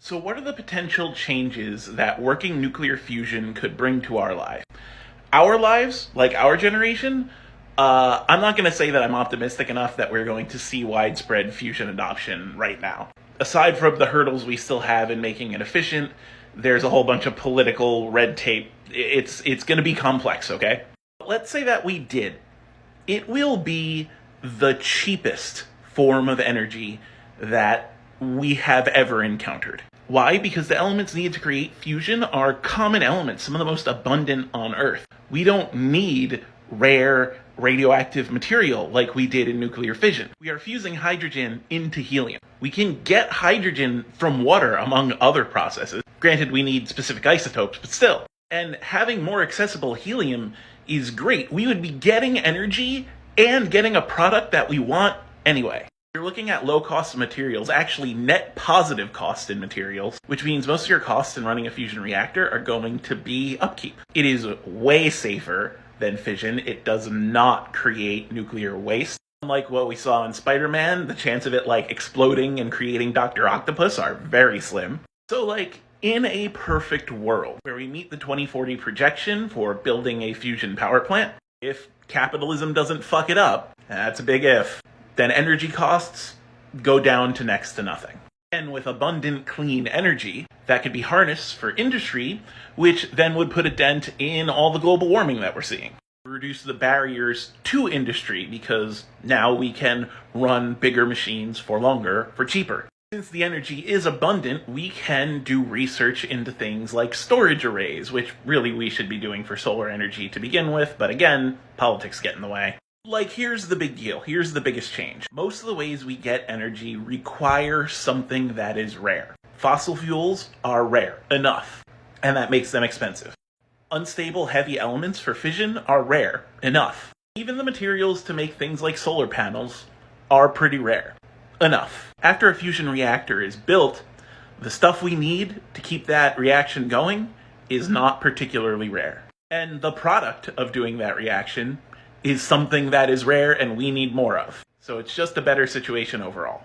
So what are the potential changes that working nuclear fusion could bring to our life? Our lives, like our generation, I'm not going to say that I'm optimistic enough that we're going to see widespread fusion adoption right now. Aside from the hurdles we still have in making it efficient, there's a whole bunch of political red tape. It's going to be complex, okay? Let's say that we did. It will be the cheapest form of energy that we have ever encountered. Why? Because the elements needed to create fusion are common elements, some of the most abundant on Earth. We don't need rare radioactive material like we did in nuclear fission. We are fusing hydrogen into helium. We can get hydrogen from water, among other processes. Granted, we need specific isotopes, but still. And having more accessible helium is great. We would be getting energy and getting a product that we want anyway. You're looking at low cost of materials, actually net positive cost in materials, which means most of your costs in running a fusion reactor are going to be upkeep. It is way safer than fission. It does not create nuclear waste. Unlike what we saw in Spider-Man, the chance of it exploding and creating Dr. Octopus are very slim. So in a perfect world where we meet the 2040 projection for building a fusion power plant, if capitalism doesn't fuck it up, that's a big if, then energy costs go down to next to nothing. And with abundant clean energy, that could be harnessed for industry, which then would put a dent in all the global warming that we're seeing. Reduce the barriers to industry because now we can run bigger machines for longer, for cheaper. Since the energy is abundant, we can do research into things like storage arrays, which really we should be doing for solar energy to begin with, but again, politics get in the way. Here's the big deal. Here's the biggest change. Most of the ways we get energy require something that is rare. Fossil fuels are rare enough, and that makes them expensive. Unstable heavy elements for fission are rare enough. Even the materials to make things like solar panels are pretty rare enough. After a fusion reactor is built, the stuff we need to keep that reaction going is not particularly rare. And the product of doing that reaction is something that is rare and we need more of. So it's just a better situation overall.